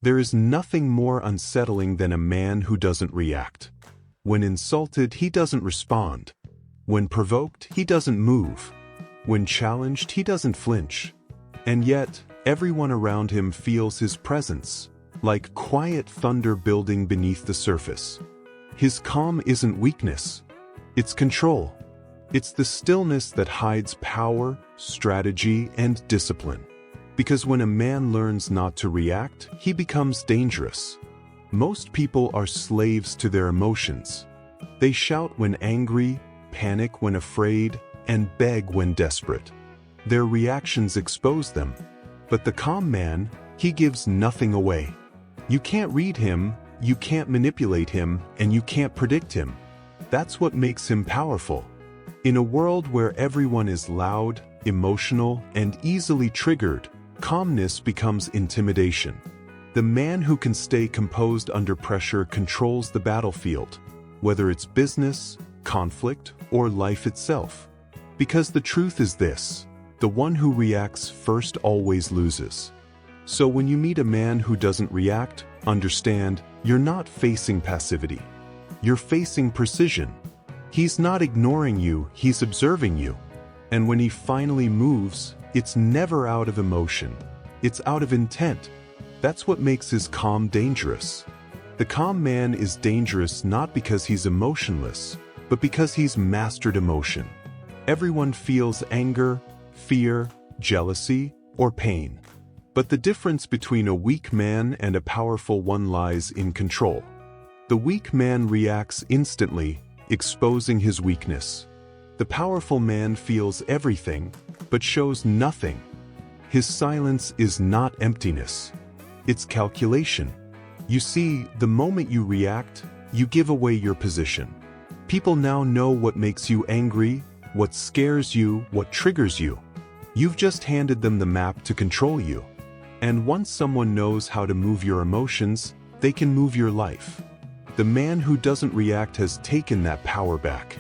There is nothing more unsettling than a man who doesn't react. When insulted, he doesn't respond. When provoked, he doesn't move. When challenged, he doesn't flinch. And yet, everyone around him feels his presence, like quiet thunder building beneath the surface. His calm isn't weakness. It's control. It's the stillness that hides power, strategy, and discipline. Because when a man learns not to react, he becomes dangerous. Most people are slaves to their emotions. They shout when angry, panic when afraid, and beg when desperate. Their reactions expose them. But the calm man, he gives nothing away. You can't read him, you can't manipulate him, and you can't predict him. That's what makes him powerful. In a world where everyone is loud, emotional, and easily triggered, calmness becomes intimidation. The man who can stay composed under pressure controls the battlefield, whether it's business, conflict, or life itself. Because the truth is this: the one who reacts first always loses. So when you meet a man who doesn't react, understand, you're not facing passivity. You're facing precision. He's not ignoring you, he's observing you. And when he finally moves, it's never out of emotion. It's out of intent. That's what makes his calm dangerous. The calm man is dangerous not because he's emotionless, but because he's mastered emotion. Everyone feels anger, fear, jealousy, or pain. But the difference between a weak man and a powerful one lies in control. The weak man reacts instantly, exposing his weakness. The powerful man feels everything, but shows nothing. His silence is not emptiness. It's calculation. You see, the moment you react, you give away your position. People now know what makes you angry, what scares you, what triggers you. You've just handed them the map to control you. And once someone knows how to move your emotions, they can move your life. The man who doesn't react has taken that power back.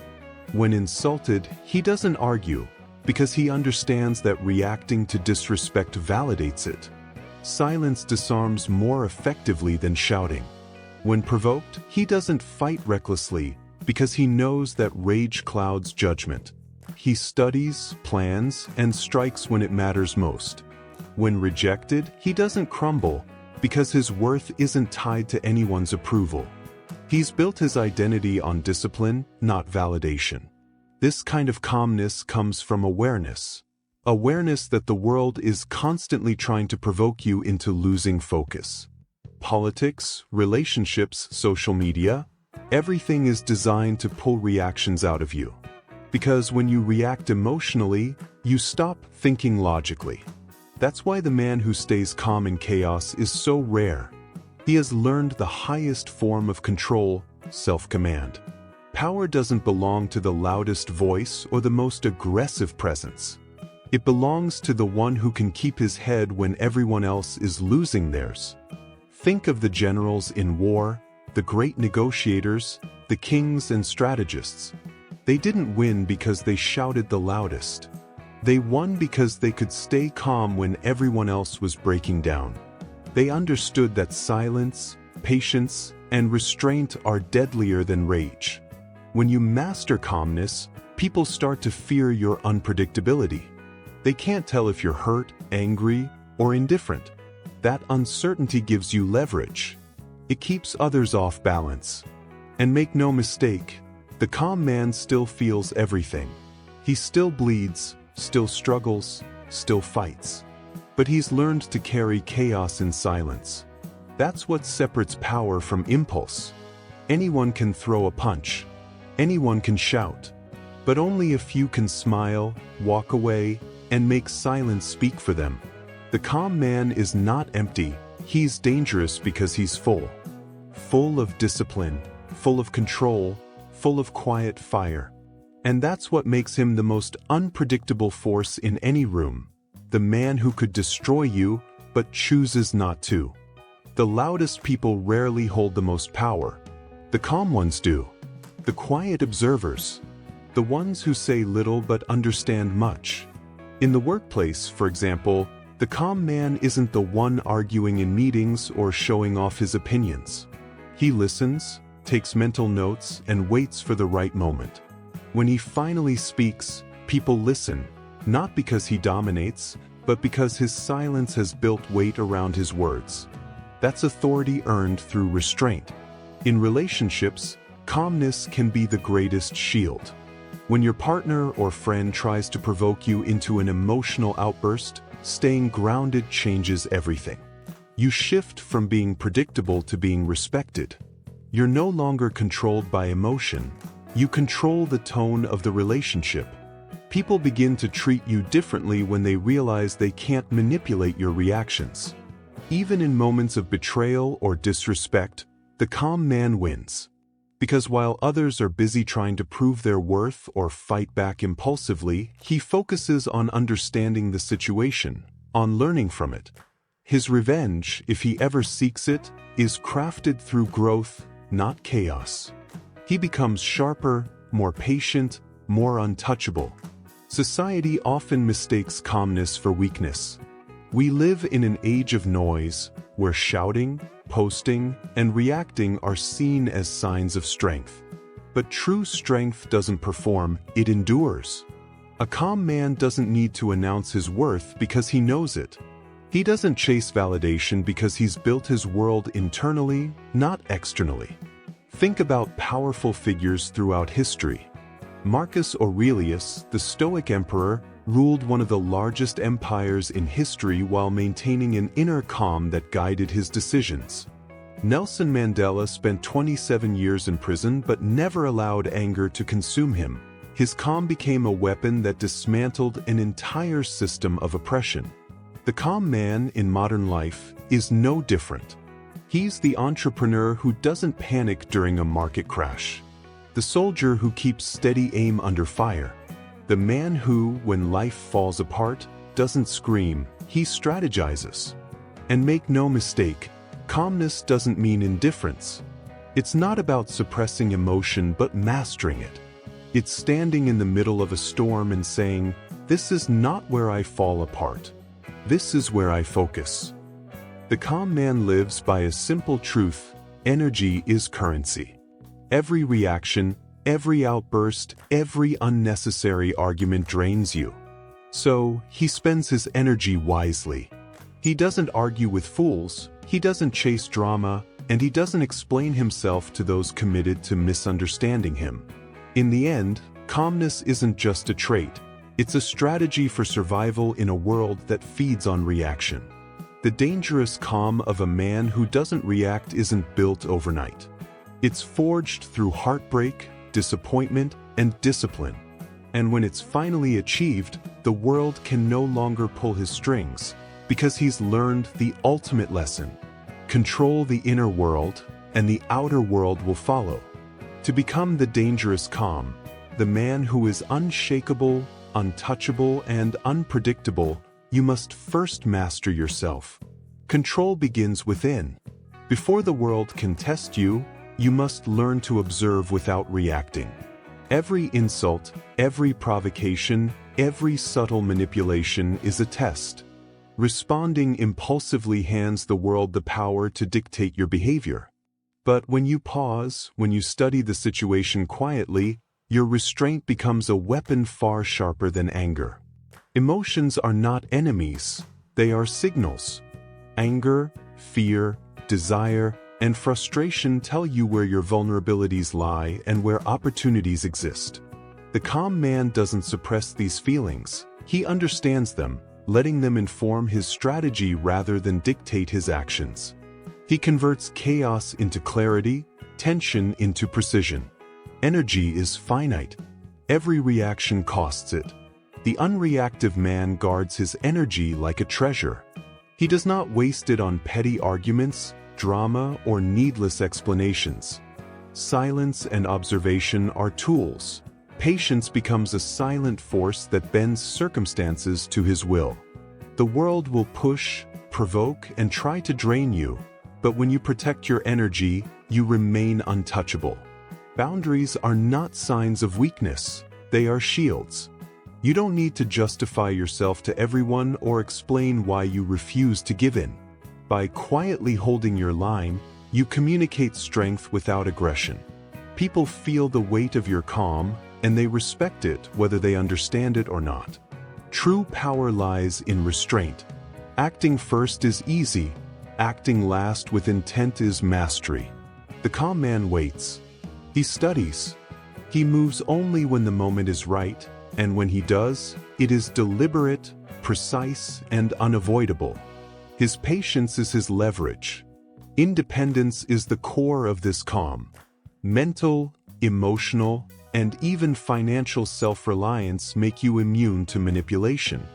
When insulted, he doesn't argue, because he understands that reacting to disrespect validates it. Silence disarms more effectively than shouting. When provoked, he doesn't fight recklessly, because he knows that rage clouds judgment. He studies, plans, and strikes when it matters most. When rejected, he doesn't crumble, because his worth isn't tied to anyone's approval. He's built his identity on discipline, not validation. This kind of calmness comes from awareness. Awareness that the world is constantly trying to provoke you into losing focus. Politics, relationships, social media, everything is designed to pull reactions out of you. Because when you react emotionally, you stop thinking logically. That's why the man who stays calm in chaos is so rare. He has learned the highest form of control, self-command. Power doesn't belong to the loudest voice or the most aggressive presence. It belongs to the one who can keep his head when everyone else is losing theirs. Think of the generals in war, the great negotiators, the kings and strategists. They didn't win because they shouted the loudest. They won because they could stay calm when everyone else was breaking down. They understood that silence, patience, and restraint are deadlier than rage. When you master calmness, people start to fear your unpredictability. They can't tell if you're hurt, angry, or indifferent. That uncertainty gives you leverage. It keeps others off balance. And make no mistake, the calm man still feels everything. He still bleeds, still struggles, still fights. But he's learned to carry chaos in silence. That's what separates power from impulse. Anyone can throw a punch. Anyone can shout. But only a few can smile, walk away, and make silence speak for them. The calm man is not empty. He's dangerous because he's full. Full of discipline, full of control, full of quiet fire. And that's what makes him the most unpredictable force in any room. The man who could destroy you, but chooses not to. The loudest people rarely hold the most power. The calm ones do. The quiet observers. The ones who say little but understand much. In the workplace, for example, The calm man isn't the one arguing in meetings or showing off his opinions. He listens, takes mental notes, and waits for the right moment. When he finally speaks, people listen, not because he dominates, but because his silence has built weight around his words. That's authority earned through restraint. In relationships, calmness can be the greatest shield. When your partner or friend tries to provoke you into an emotional outburst, staying grounded changes everything. You shift from being predictable to being respected. You're no longer controlled by emotion. You control the tone of the relationship. People begin to treat you differently when they realize they can't manipulate your reactions. Even in moments of betrayal or disrespect, the calm man wins. Because while others are busy trying to prove their worth or fight back impulsively, he focuses on understanding the situation, on learning from it. His revenge, if he ever seeks it, is crafted through growth, not chaos. He becomes sharper, more patient, more untouchable. Society often mistakes calmness for weakness. We live in an age of noise, where shouting, posting, and reacting are seen as signs of strength. But true strength doesn't perform, it endures. A calm man doesn't need to announce his worth because he knows it. He doesn't chase validation because he's built his world internally, not externally. Think about powerful figures throughout history. Marcus Aurelius, the Stoic emperor, ruled one of the largest empires in history while maintaining an inner calm that guided his decisions. Nelson Mandela spent 27 years in prison but never allowed anger to consume him. His calm became a weapon that dismantled an entire system of oppression. The calm man in modern life is no different. He's the entrepreneur who doesn't panic during a market crash. The soldier who keeps steady aim under fire. The man who, when life falls apart, doesn't scream, he strategizes. And make no mistake, calmness doesn't mean indifference. It's not about suppressing emotion but mastering it. It's standing in the middle of a storm and saying, "This is not where I fall apart. This is where I focus." The calm man lives by a simple truth: energy is currency. Every reaction, every outburst, every unnecessary argument drains you. So, he spends his energy wisely. He doesn't argue with fools, he doesn't chase drama, and he doesn't explain himself to those committed to misunderstanding him. In the end, calmness isn't just a trait, it's a strategy for survival in a world that feeds on reaction. The dangerous calm of a man who doesn't react isn't built overnight. It's forged through heartbreak, disappointment, and discipline. And when it's finally achieved, the world can no longer pull his strings, because he's learned the ultimate lesson. Control the inner world, and the outer world will follow. To become the dangerous calm, the man who is unshakable, untouchable, and unpredictable, you must first master yourself. Control begins within. Before the world can test you, you must learn to observe without reacting. Every insult, every provocation, every subtle manipulation is a test. Responding impulsively hands the world the power to dictate your behavior. But when you pause, when you study the situation quietly, your restraint becomes a weapon far sharper than anger. Emotions are not enemies, they are signals. Anger, fear, desire, and frustration tell you where your vulnerabilities lie and where opportunities exist. The calm man doesn't suppress these feelings, he understands them, letting them inform his strategy rather than dictate his actions. He converts chaos into clarity, tension into precision. Energy is finite. Every reaction costs it. The unreactive man guards his energy like a treasure. He does not waste it on petty arguments, drama, or needless explanations. Silence and observation are tools. Patience becomes a silent force that bends circumstances to his will. The world will push, provoke, and try to drain you, but when you protect your energy, you remain untouchable. Boundaries are not signs of weakness, they are shields. You don't need to justify yourself to everyone or explain why you refuse to give in. By quietly holding your line, you communicate strength without aggression. People feel the weight of your calm, and they respect it whether they understand it or not. True power lies in restraint. Acting first is easy. Acting last with intent is mastery. The calm man waits. He studies. He moves only when the moment is right, and when he does, it is deliberate, precise, and unavoidable. His patience is his leverage. Independence is the core of this calm. Mental, emotional, and even financial self-reliance make you immune to manipulation.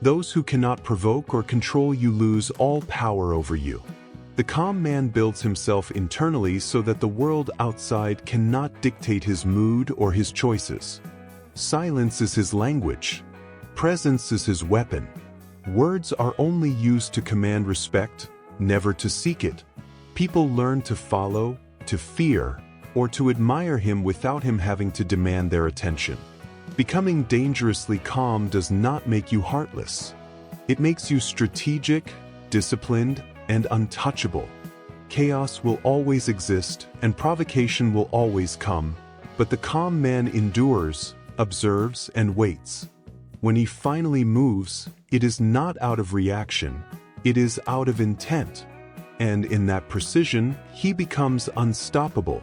Those who cannot provoke or control you lose all power over you. The calm man builds himself internally so that the world outside cannot dictate his mood or his choices. Silence is his language. Presence is his weapon. Words are only used to command respect, never to seek it. People learn to follow, to fear, or to admire him without him having to demand their attention. Becoming dangerously calm does not make you heartless. It makes you strategic, disciplined, and untouchable. Chaos will always exist, and provocation will always come, but the calm man endures, observes, and waits. When he finally moves, it is not out of reaction, it is out of intent. And in that precision, he becomes unstoppable.